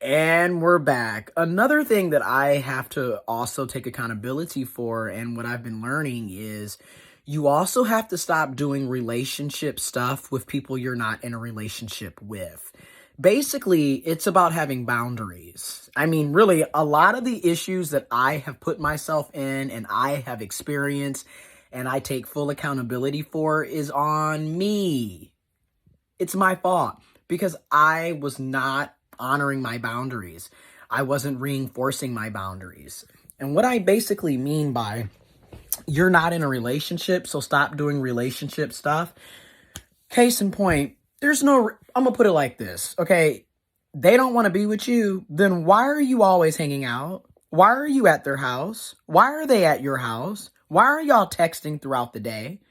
And we're back. Another thing that I have to also take accountability for, and what I've been learning, is you also have to stop doing relationship stuff with people you're not in a relationship with. Basically, it's about having boundaries. I mean, really, a lot of the issues that I have put myself in and I have experienced and I take full accountability for is on me. It's my fault because I was not honoring my boundaries. I wasn't reinforcing my boundaries. And what I basically mean by you're not in a relationship, so stop doing relationship stuff. Case in point, I'm going to put it like this, okay? They don't want to be with you, then why are you always hanging out? Why are you at their house? Why are they at your house? Why are y'all texting throughout the day?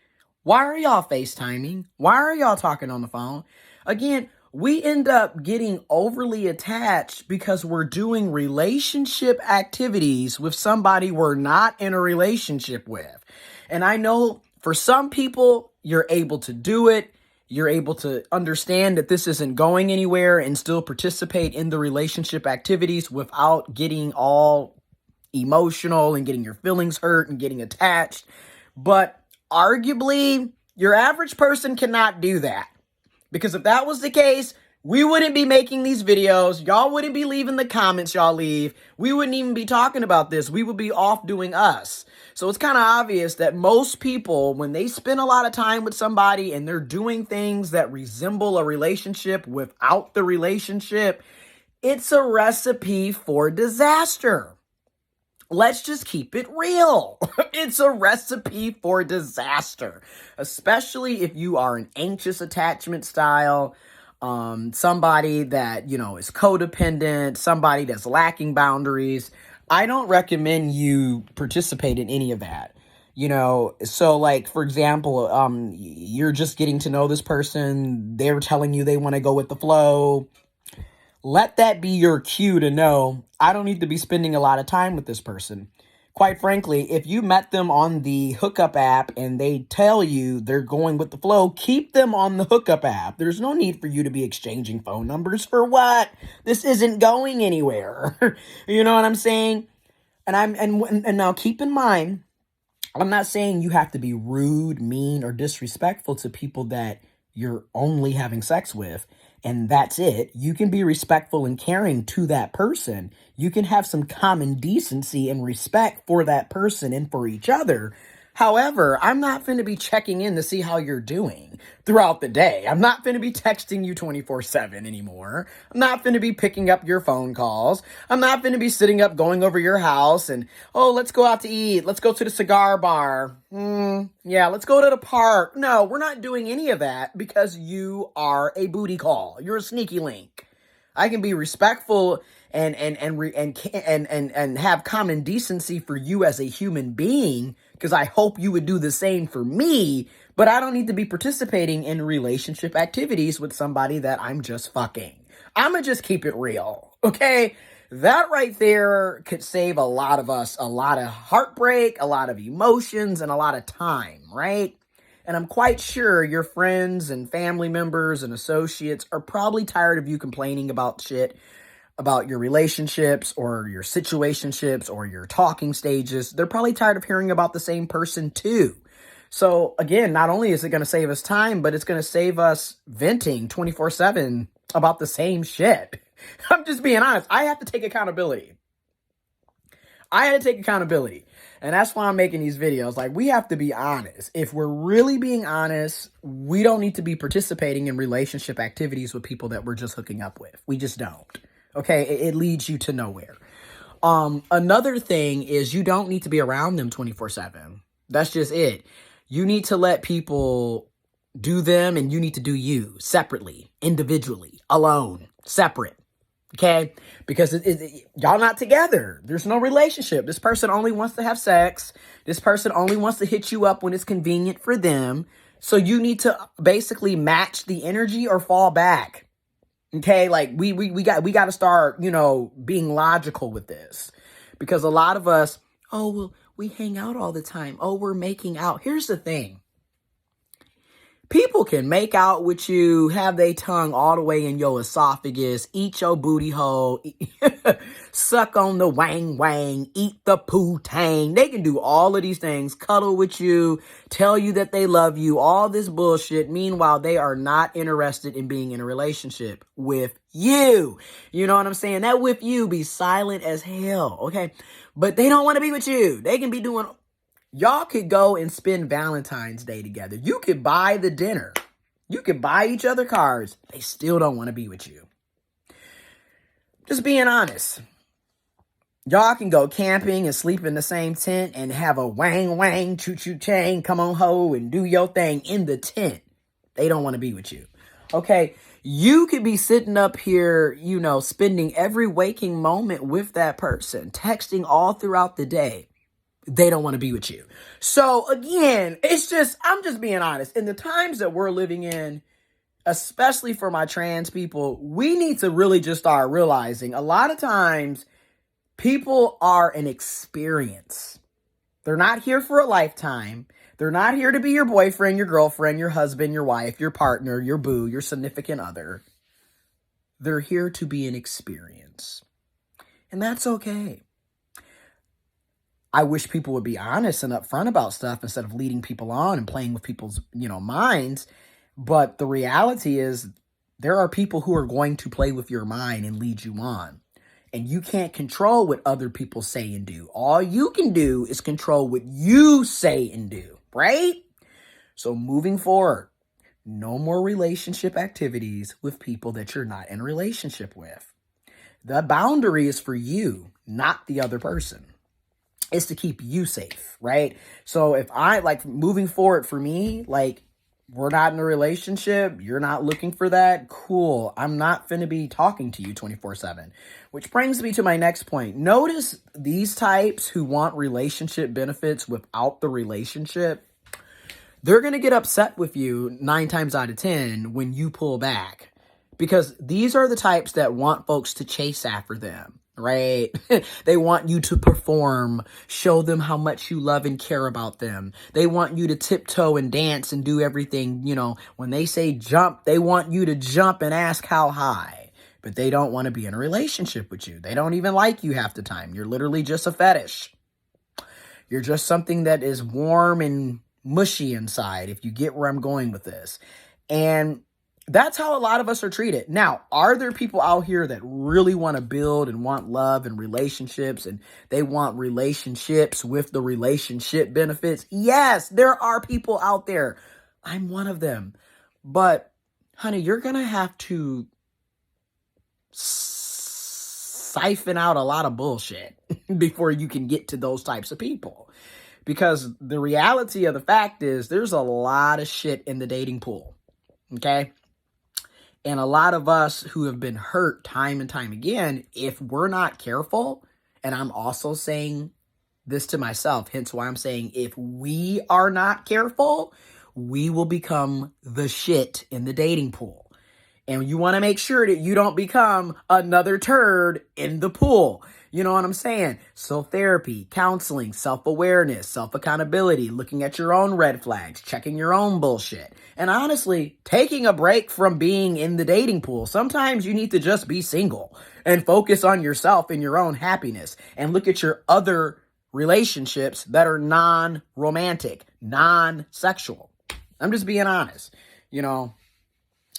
Why are y'all FaceTiming? Why are y'all talking on the phone? Again, we end up getting overly attached because we're doing relationship activities with somebody we're not in a relationship with. And I know for some people, you're able to do it. You're able to understand that this isn't going anywhere and still participate in the relationship activities without getting all emotional and getting your feelings hurt and getting attached. But arguably, your average person cannot do that. Because if that was the case, we wouldn't be making these videos. Y'all wouldn't be leaving the comments y'all leave. We wouldn't even be talking about this. We would be off doing us. So it's kind of obvious that most people, when they spend a lot of time with somebody and they're doing things that resemble a relationship without the relationship, it's a recipe for disaster. Let's just keep it real. It's a recipe for disaster, especially if you are an anxious attachment style, somebody that, is codependent, somebody that's lacking boundaries. I don't recommend you participate in any of that. So like, for example, you're just getting to know this person. They're telling you they want to go with the flow. Let that be your cue to know, I don't need to be spending a lot of time with this person. Quite frankly, if you met them on the hookup app and they tell you they're going with the flow, keep them on the hookup app. There's no need for you to be exchanging phone numbers. For what? This isn't going anywhere. You know what I'm saying? And now keep in mind, I'm not saying you have to be rude, mean, or disrespectful to people that you're only having sex with. And that's it. You can be respectful and caring to that person. You can have some common decency and respect for that person and for each other. However, I'm not going to be checking in to see how you're doing throughout the day. I'm not going to be texting you 24/7 anymore. I'm not going to be picking up your phone calls. I'm not going to be sitting up going over your house and, let's go out to eat. Let's go to the cigar bar. Yeah, let's go to the park. No, we're not doing any of that because you are a booty call. You're a sneaky link. I can be respectful and have common decency for you as a human being, because I hope you would do the same for me, but I don't need to be participating in relationship activities with somebody that I'm just fucking. I'ma just keep it real, okay? That right there could save a lot of us a lot of heartbreak, a lot of emotions, and a lot of time, right? And I'm quite sure your friends and family members and associates are probably tired of you complaining about shit, about your relationships or your situationships or your talking stages. They're probably tired of hearing about the same person too. So again, not only is it going to save us time, but it's going to save us venting 24/7 about the same shit. I'm just being honest. I have to take accountability. And that's why I'm making these videos. Like, we have to be honest. If we're really being honest, we don't need to be participating in relationship activities with people that we're just hooking up with. We just don't. Okay? It leads you to nowhere. Another thing is you don't need to be around them 24/7. That's just it. You need to let people do them, and you need to do you separately, individually, alone, separate. Okay? Because y'all not together. There's no relationship. This person only wants to have sex. This person only wants to hit you up when it's convenient for them. So you need to basically match the energy or fall back. Okay? Like, we got to start, being logical with this. Because a lot of us, we hang out all the time. We're making out. Here's the thing. People can make out with you, have their tongue all the way in your esophagus, eat your booty hole, suck on the wang wang, eat the poo tang. They can do all of these things, cuddle with you, tell you that they love you, all this bullshit. Meanwhile, they are not interested in being in a relationship with you. You know what I'm saying? That with you be silent as hell, okay? But they don't want to be with you. They can be doing... Y'all could go and spend Valentine's Day together. You could buy the dinner. You could buy each other cards. They still don't want to be with you. Just being honest. Y'all can go camping and sleep in the same tent and have a wang wang choo choo chang, come on ho, and do your thing in the tent. They don't want to be with you. Okay? You could be sitting up here, spending every waking moment with that person, texting all throughout the day. They don't want to be with you. So again, I'm just being honest. In the times that we're living in, especially for my trans people, we need to really just start realizing a lot of times people are an experience. They're not here for a lifetime. They're not here to be your boyfriend, your girlfriend, your husband, your wife, your partner, your boo, your significant other. They're here to be an experience. And that's okay. I wish people would be honest and upfront about stuff instead of leading people on and playing with people's, minds. But the reality is there are people who are going to play with your mind and lead you on. And you can't control what other people say and do. All you can do is control what you say and do, right? So moving forward, no more relationship activities with people that you're not in a relationship with. The boundary is for you, not the other person. It's to keep you safe, right? So if moving forward for me, we're not in a relationship, you're not looking for that, cool. I'm not finna be talking to you 24/7. Which brings me to my next point. Notice these types who want relationship benefits without the relationship, they're gonna get upset with you 9 times out of 10 when you pull back. Because these are the types that want folks to chase after them. Right? They want you to perform, show them how much you love and care about them. They want you to tiptoe and dance and do everything, when they say jump, they want you to jump and ask how high. But they don't want to be in a relationship with you. They don't even like you half the time. You're literally just a fetish. You're just something that is warm and mushy inside, if you get where I'm going with this. And that's how a lot of us are treated. Now, are there people out here that really want to build and want love and relationships, and they want relationships with the relationship benefits? Yes, there are people out there. I'm one of them. But, honey, you're going to have to siphon out a lot of bullshit before you can get to those types of people. Because the reality of the fact is there's a lot of shit in the dating pool. Okay? And a lot of us who have been hurt time and time again, if we're not careful, and I'm also saying this to myself, hence why I'm saying if we are not careful, we will become the shit in the dating pool. And you want to make sure that you don't become another turd in the pool. You know what I'm saying? So therapy, counseling, self-awareness, self-accountability, looking at your own red flags, checking your own bullshit. And honestly, taking a break from being in the dating pool. Sometimes you need to just be single and focus on yourself and your own happiness and look at your other relationships that are non-romantic, non-sexual. I'm just being honest.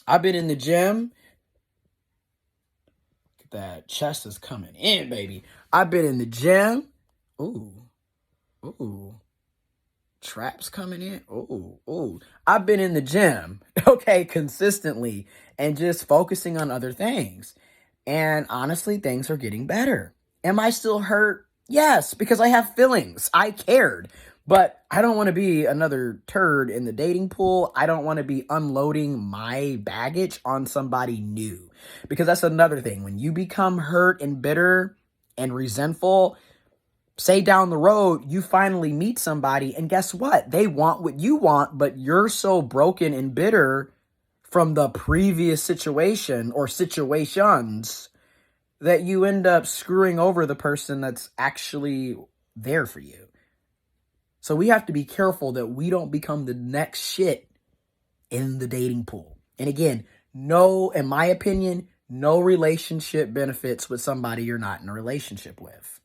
I've been in the gym. That chest is coming in, baby. I've been in the gym. Ooh. Traps coming in. Ooh. I've been in the gym, okay, consistently and just focusing on other things. And honestly, things are getting better. Am I still hurt? Yes, because I have feelings. I cared. But I don't want to be another turd in the dating pool. I don't want to be unloading my baggage on somebody new. Because that's another thing. When you become hurt and bitter and resentful, say down the road, you finally meet somebody and guess what? They want what you want, but you're so broken and bitter from the previous situation or situations that you end up screwing over the person that's actually there for you. So we have to be careful that we don't become the next shit in the dating pool. And again, no, in my opinion, no relationship benefits with somebody you're not in a relationship with.